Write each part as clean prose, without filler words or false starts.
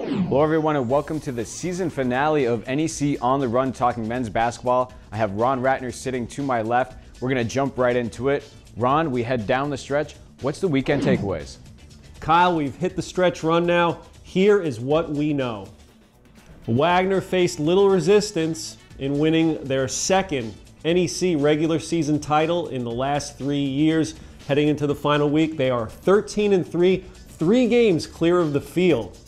Hello everyone and welcome to the season finale of NEC On the Run talking men's basketball. I have Ron Ratner sitting to my left. We're going to jump right into it. Ron, we head down the stretch. What's the weekend takeaways? Kyle, we've hit the stretch run now. Here is what we know. Wagner faced little resistance in winning their second NEC regular season title in the last 3 years. Heading into the final week, they are 13-3, 3 games clear of the field.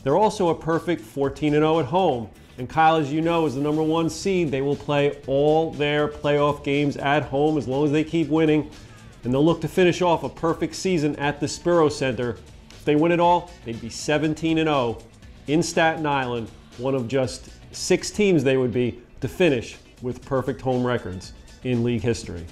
They're also a perfect 14-0 at home. And Kyle, as you know, as the #1 seed, they will play all their playoff games at home as long as they keep winning. And they'll look to finish off a perfect season at the Spiro Center. If they win it all, they'd be 17-0 in Staten Island, one of just 6 teams they would be to finish with perfect home records in league history.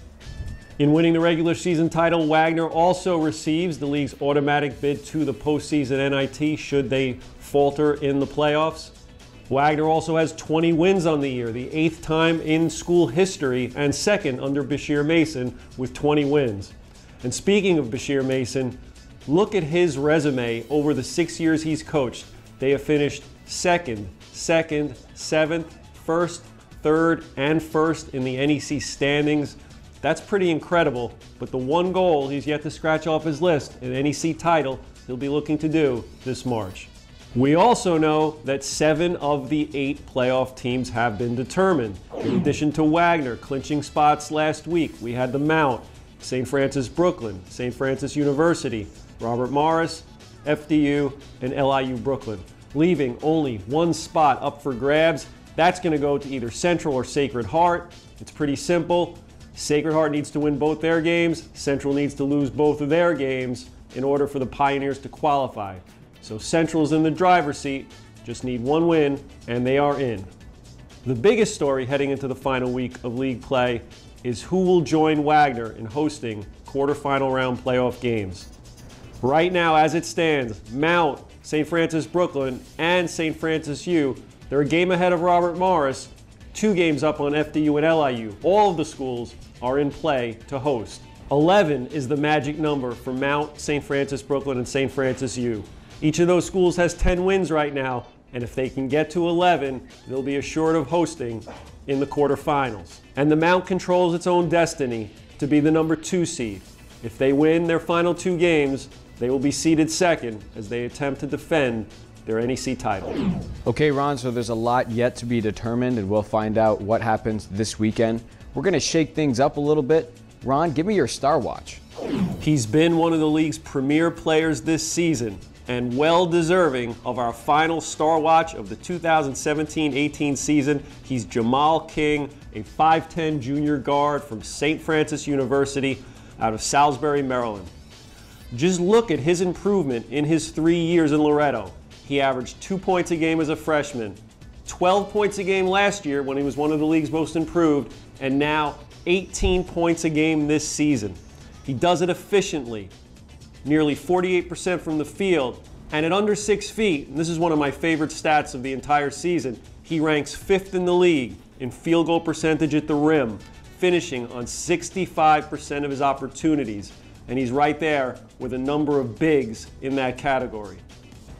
In winning the regular season title, Wagner also receives the league's automatic bid to the postseason NIT should they falter in the playoffs. Wagner also has 20 wins on the year, the 8th time in school history, and second under Bashir Mason with 20 wins. And speaking of Bashir Mason, look at his resume over the 6 years he's coached. They have finished second, 7th, 1st, 3rd, and 1st in the NEC standings. That's pretty incredible, but the one goal he's yet to scratch off his list, an NEC title, he'll be looking to do this March. We also know that 7 of the 8 playoff teams have been determined. In addition to Wagner clinching spots last week, we had the Mount, St. Francis Brooklyn, St. Francis University, Robert Morris, FDU, and LIU Brooklyn, leaving only 1 spot up for grabs. That's going to go to either Central or Sacred Heart. It's pretty simple. Sacred Heart needs to win both their games. Central needs to lose both of their games in order for the Pioneers to qualify. So Central's in the driver's seat, just need 1 win, and they are in. The biggest story heading into the final week of league play is who will join Wagner in hosting quarterfinal round playoff games. Right now, as it stands, Mount, St. Francis Brooklyn, and St. Francis U, they're a game ahead of Robert Morris, 2 games up on FDU and LIU. All of the schools are in play to host. 11 is the magic number for Mount, St. Francis Brooklyn, and St. Francis U. Each of those schools has 10 wins right now, and if they can get to 11, they'll be assured of hosting in the quarterfinals. And the Mount controls its own destiny to be the #2 seed. If they win their final 2 games, they will be seeded second as they attempt to defend their NEC title. Okay, Ron, so there's a lot yet to be determined, and we'll find out what happens this weekend. We're going to shake things up a little bit. Ron, give me your star watch. He's been one of the league's premier players this season and well deserving of our final star watch of the 2017-18 season. He's Jamal King, a 5'10" junior guard from St. Francis University out of Salisbury, Maryland. Just look at his improvement in his 3 years in Loretto. He averaged 2 points a game as a freshman, 12 points a game last year when he was one of the league's most improved, and now 18 points a game this season. He does it efficiently, nearly 48% from the field, and at under 6 feet, and this is one of my favorite stats of the entire season, he ranks 5th in the league in field goal percentage at the rim, finishing on 65% of his opportunities, and he's right there with a number of bigs in that category.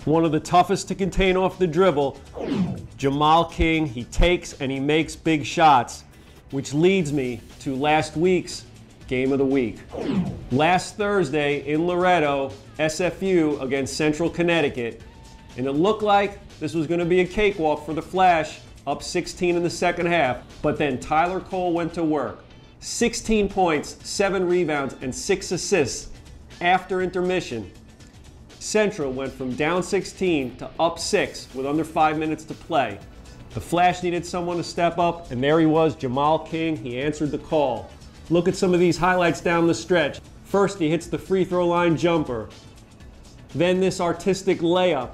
One of the toughest to contain off the dribble, Jamal King, he takes and he makes big shots, which leads me to last week's Game of the Week. Last Thursday in Loretto, SFU against Central Connecticut, and it looked like this was going to be a cakewalk for the Flash, up 16 in the second half, but then Tyler Cole went to work. 16 points, 7 rebounds, and 6 assists after intermission. Central went from down 16 to up 6 with under 5 minutes to play. The Flash needed someone to step up, and there he was, Jamal King. He answered the call. Look at some of these highlights down the stretch. First, he hits the free throw line jumper. Then this artistic layup.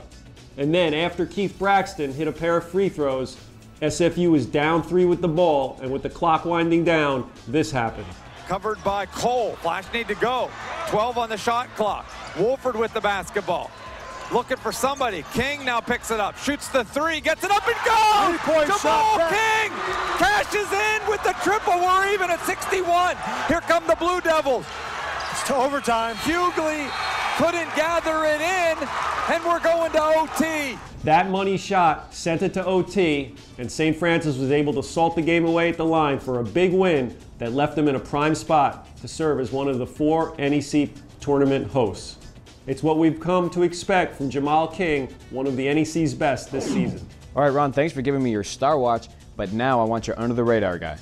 And then after Keith Braxton hit a pair of free throws, SFU was down 3 with the ball, and with the clock winding down, this happened. Covered by Cole. Flash need to go. 12 on the shot clock. Wolford with the basketball. Looking for somebody. King now picks it up. Shoots the 3. Gets it up and goes! Jamal King cashes in with the triple. We're even at 61. Here come the Blue Devils. It's to overtime. Hughley couldn't gather it in, and we're going to OT. That money shot sent it to OT, and St. Francis was able to salt the game away at the line for a big win that left them in a prime spot to serve as one of the 4 NEC tournament hosts. It's what we've come to expect from Jamal King, one of the NEC's best this season. All right, Ron, thanks for giving me your Star Watch, but now I want your under-the-radar guy.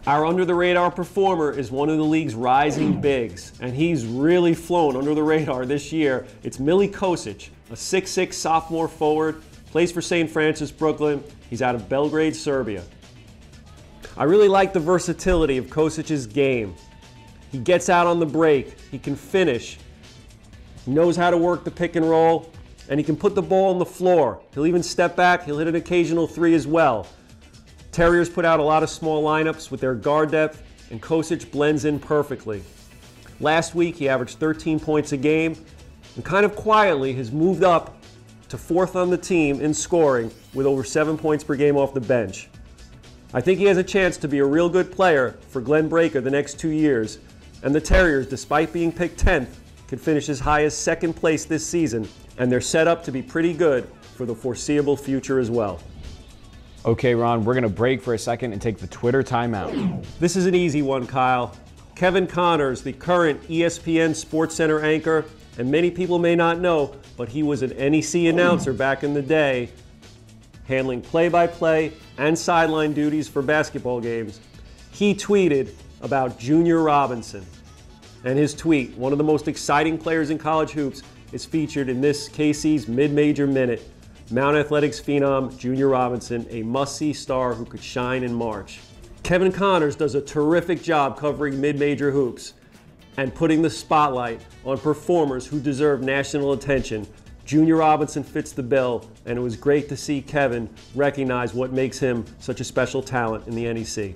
Our under-the-radar performer is one of the league's rising bigs, and he's really flown under the radar this year. It's Kosach, a 6'6" sophomore forward, plays for St. Francis Brooklyn. He's out of Belgrade, Serbia. I really like the versatility of Kosac's game. He gets out on the break, he can finish, he knows how to work the pick and roll, and he can put the ball on the floor. He'll even step back, he'll hit an occasional 3 as well. Terriers put out a lot of small lineups with their guard depth, and Kosach blends in perfectly. Last week, he averaged 13 points a game, and kind of quietly has moved up to 4th on the team in scoring with over 7 points per game off the bench. I think he has a chance to be a real good player for Glenn Breaker the next 2 years, and the Terriers, despite being picked 10th, could finish as high as 2nd place this season, and they're set up to be pretty good for the foreseeable future as well. Okay, Ron, we're going to break for a second and take the Twitter timeout. This is an easy one, Kyle. Kevin Connors, the current ESPN SportsCenter anchor, and many people may not know, but he was an NEC announcer back in the day, handling play-by-play and sideline duties for basketball games. He tweeted about Junior Robinson. And his tweet, one of the most exciting players in college hoops, is featured in this KC's Mid-Major Minute. Mount Athletics phenom Junior Robinson, a must-see star who could shine in March. Kevin Connors does a terrific job covering mid-major hoops and putting the spotlight on performers who deserve national attention. Junior Robinson fits the bill, and it was great to see Kevin recognize what makes him such a special talent in the NEC.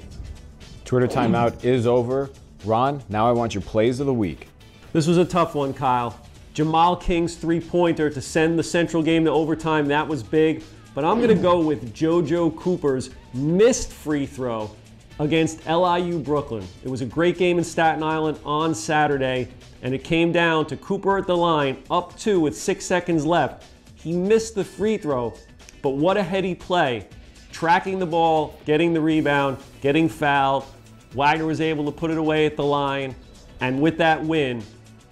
Twitter timeout is over. Ron, now I want your plays of the week. This was a tough one, Kyle. Jamal King's three-pointer to send the Central game to overtime, that was big. But I'm going to go with JoJo Cooper's missed free throw against LIU Brooklyn. It was a great game in Staten Island on Saturday, and it came down to Cooper at the line, up 2 with 6 seconds left. He missed the free throw, but what a heady play. Tracking the ball, getting the rebound, getting fouled. Wagner was able to put it away at the line, and with that win,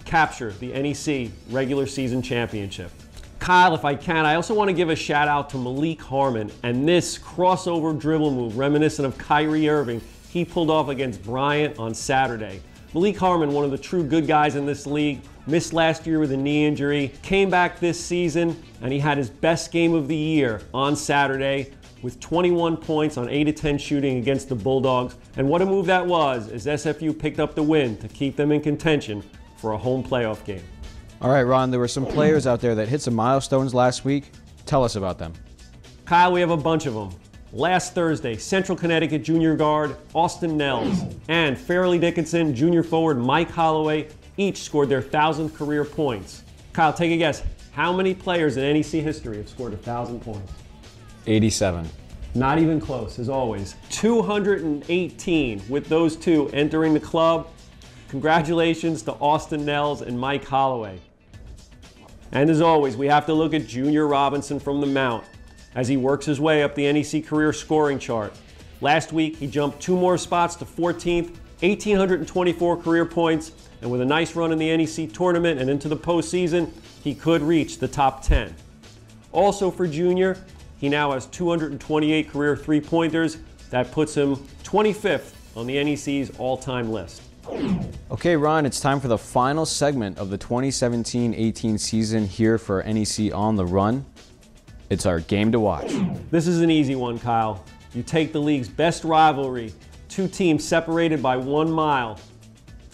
capture the NEC regular season championship. Kyle, if I can, I also want to give a shout out to Malik Harmon and this crossover dribble move reminiscent of Kyrie Irving he pulled off against Bryant on Saturday. Malik Harmon, one of the true good guys in this league, missed last year with a knee injury, came back this season, and he had his best game of the year on Saturday with 21 points on 8 of 10 shooting against the Bulldogs. And what a move that was as SFU picked up the win to keep them in contention for a home playoff game. All right, Ron, there were some players out there that hit some milestones last week. Tell us about them. Kyle, we have a bunch of them. Last Thursday, Central Connecticut junior guard Austin Nels and Fairleigh Dickinson junior forward Mike Holloway each scored their 1,000th career points. Kyle, take a guess. How many players in NEC history have scored 1,000 points? 87. Not even close, as always. 218 with those two entering the club. Congratulations to Austin Nels and Mike Holloway. And as always, we have to look at Junior Robinson from the Mount as he works his way up the NEC career scoring chart. Last week, he jumped 2 more spots to 14th, 1,824 career points, and with a nice run in the NEC tournament and into the postseason, he could reach the top 10. Also for Junior, he now has 228 career three-pointers. That puts him 25th on the NEC's all-time list. Okay, Ron, it's time for the final segment of the 2017-18 season here for NEC On the Run. It's our game to watch. This is an easy one, Kyle. You take the league's best rivalry, 2 teams separated by 1 mile.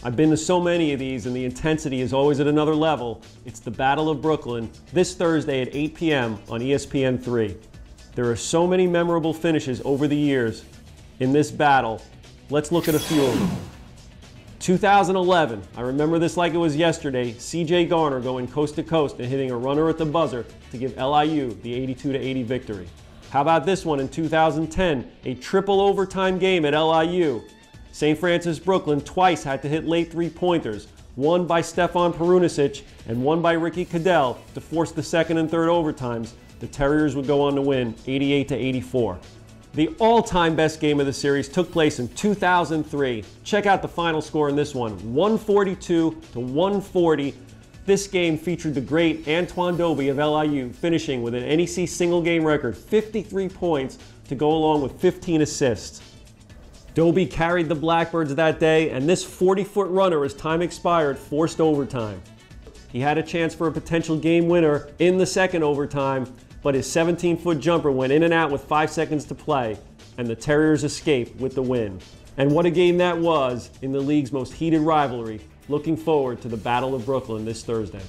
I've been to so many of these, and the intensity is always at another level. It's the Battle of Brooklyn, this Thursday at 8 p.m. on ESPN3. There are so many memorable finishes over the years in this battle. Let's look at a few of them. 2011, I remember this like it was yesterday, C.J. Garner going coast to coast and hitting a runner at the buzzer to give LIU the 82-80 victory. How about this one in 2010, a triple overtime game at LIU. St. Francis Brooklyn twice had to hit late three-pointers. one by Stefan Perunisic and one by Ricky Cadell to force the second and third overtimes, the Terriers would go on to win 88-84. The all-time best game of the series took place in 2003. Check out the final score in this one, 142-140. This game featured the great Antoine Doby of LIU finishing with an NEC single game record, 53 points, to go along with 15 assists. Doby carried the Blackbirds that day, and this 40-foot runner, as time expired, forced overtime. He had a chance for a potential game winner in the second overtime, but his 17-foot jumper went in and out with 5 seconds to play, and the Terriers escaped with the win. And what a game that was in the league's most heated rivalry. Looking forward to the Battle of Brooklyn this Thursday.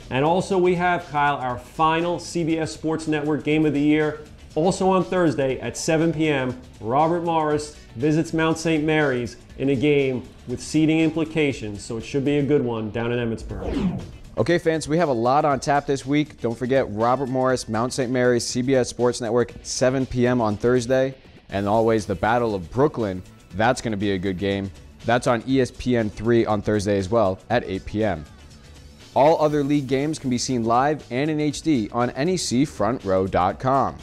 And also we have, Kyle, our final CBS Sports Network Game of the Year. Also on Thursday at 7 p.m., Robert Morris visits Mount St. Mary's in a game with seeding implications, so it should be a good one down in Emmitsburg. Okay, fans, we have a lot on tap this week. Don't forget Robert Morris, Mount St. Mary's, CBS Sports Network, 7 p.m. on Thursday. And always the Battle of Brooklyn. That's going to be a good game. That's on ESPN3 on Thursday as well at 8 p.m. All other league games can be seen live and in HD on NECFrontRow.com.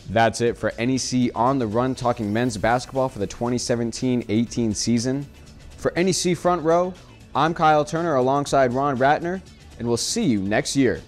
That's it for NEC On the Run talking men's basketball for the 2017-18 season. For NEC Front Row, I'm Kyle Turner alongside Ron Ratner, and we'll see you next year.